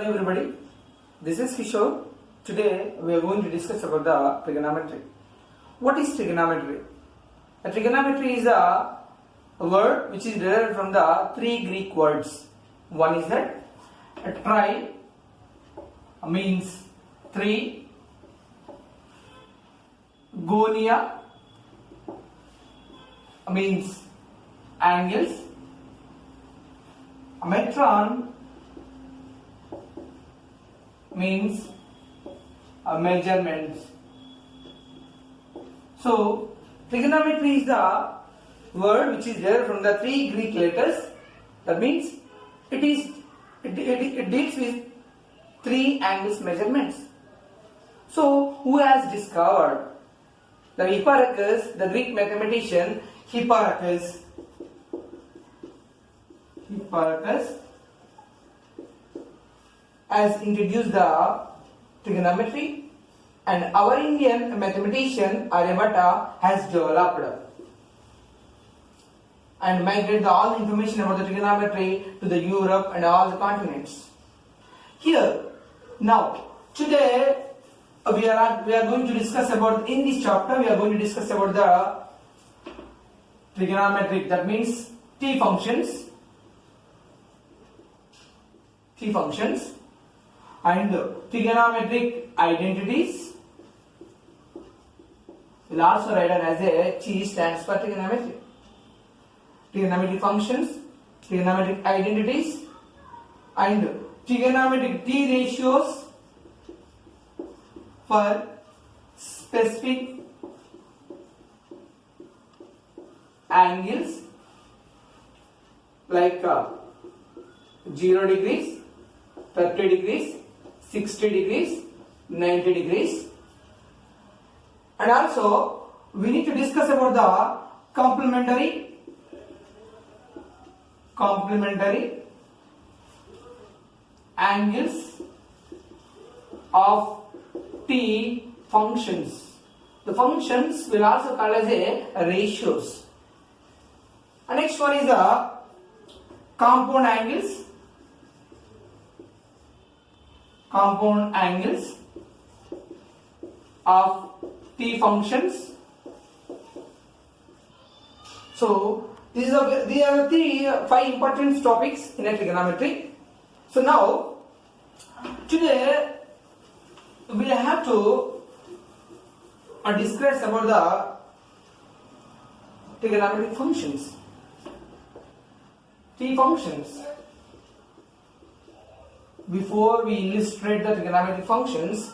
Hello everybody, this is Kishore. Today we are going to discuss about the trigonometry. What is trigonometry? A trigonometry is a word which is derived from the three Greek words. One is that a tri means three, gonia means angles, metron means measurements. So trigonometry is the word which is derived from the three Greek letters. That means it deals with three angles measurements. So who has discovered? The Hipparchus, the Greek mathematician Hipparchus has introduced the trigonometry, and our Indian mathematician Aryabhatta has developed and migrated all the information about the trigonometry to the Europe and all the continents. Here, now, today we are going to discuss about, in this chapter we are going to discuss about the trigonometric, that means T functions and trigonometric identities. We'll also write it as a T stands for trigonometry. Trigonometric functions, trigonometric identities, and trigonometric T ratios for specific angles like 0 degrees, 30 degrees, 60 degrees, 90 degrees. And also we need to discuss about the complementary angles of T functions. The functions will also called as a ratios. And next one is the compound angles of T functions. So these are the five important topics in a trigonometry. So now today we have to discuss about the trigonometric functions, T functions. Before we illustrate the trigonometric functions,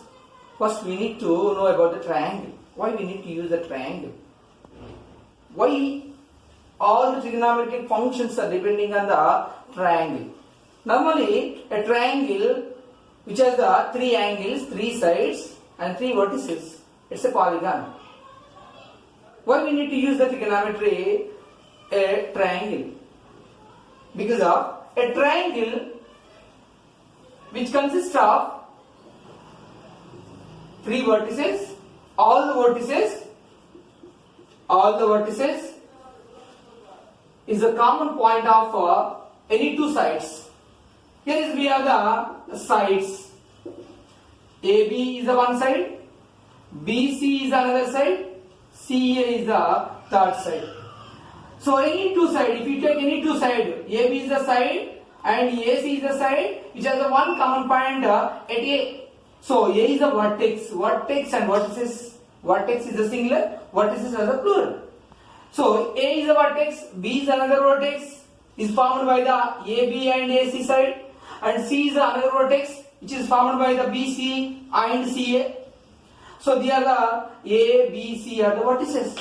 first we need to know about the triangle. Why we need to use the triangle? Why all the trigonometric functions are depending on the triangle? Normally, a triangle which has the three angles, three sides and three vertices, it's a polygon. Why we need to use the trigonometry a triangle? Because of a triangle which consists of three vertices, all the vertices is a common point of any two sides. Here we have the sides. AB is the one side, BC is another side, CA is the third side. So any two side, if you take any two side, AB is the side and AC is the side which has the one common point at A. So A is the vertex and vertices. Vertex is the singular, vertices are the plural. So A is the vertex, B is another vertex, is formed by the AB and AC side, and C is another vertex which is formed by the BC and CA. So they are the A, B, C are the vertices.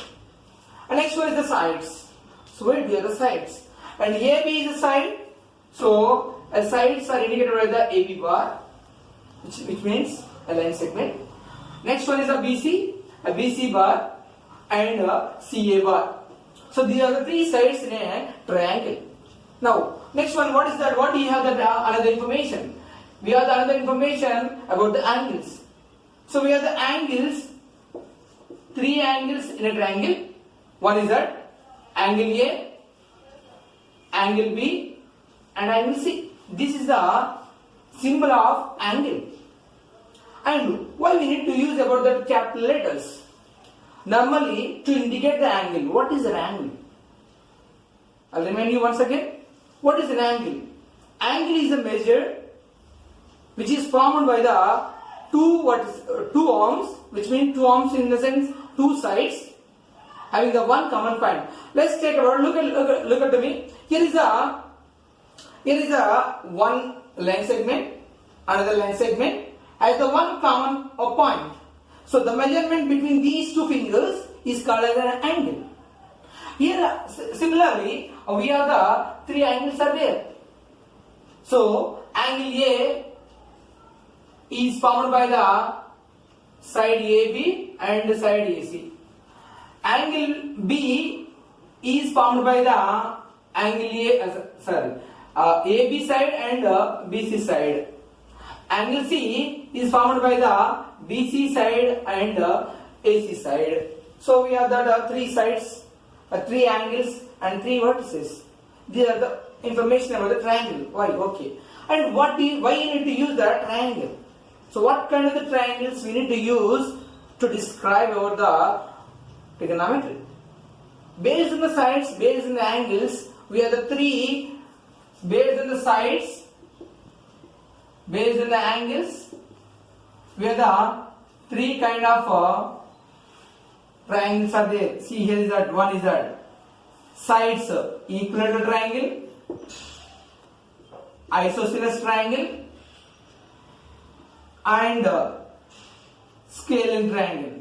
And next one is the sides. So where they are the sides. And AB is the side. So sides are indicated by the AB bar, which means a line segment. Next one is a BC bar and a CA bar. So these are the three sides in a triangle. Now, next one, what is that? What do you have that another information? We have the another information about the angles. So we have the angles, three angles in a triangle. One is that angle A, angle B and angle C. This is the symbol of angle. And why we need to use about the capital letters? Normally, to indicate the angle. What is an angle? I'll remind you once again. What is an angle? Angle is a measure which is formed by the two arms, which means two arms in the sense two sides having the one common point. Let's take a look at me. Here is a one line segment, another line segment has the one common point. So the measurement between these two fingers is called as an angle. Here similarly we have the three angles are there. So angle A is formed by the side AB and side AC. Angle B is formed by the AB side and BC side. Angle C is formed by the BC side and AC side. So we have that three sides, three angles and three vertices. These are the information about the triangle. Why? Okay. And why you need to use the triangle? So what kind of the triangles we need to use to describe over the trigonometry? Based on the sides, based on the angles, we have the three. Based on the sides, based on the angles, we have the three kind of triangles are there. See, here is that one is that sides equilateral triangle, isosceles triangle, and scalene triangle.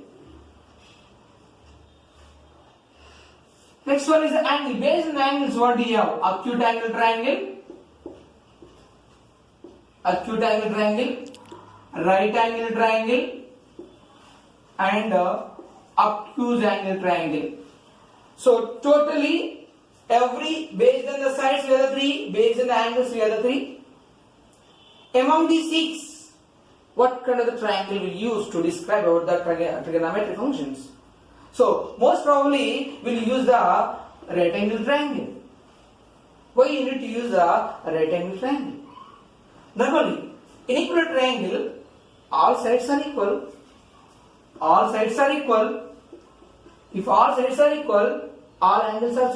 Next one is the angle. Based on the angles, what do you have? Acute angle triangle, right angle triangle, and obtuse angle triangle. So totally every based on the sides we have the three, based on the angles we have the three. Among these six, what kind of the triangle we use to describe about the trigonometric functions? So most probably we'll use the right angle triangle. Why you need to use the right angle triangle? Normally, in equilateral triangle, all sides are equal. All sides are equal. If all sides are equal, all angles are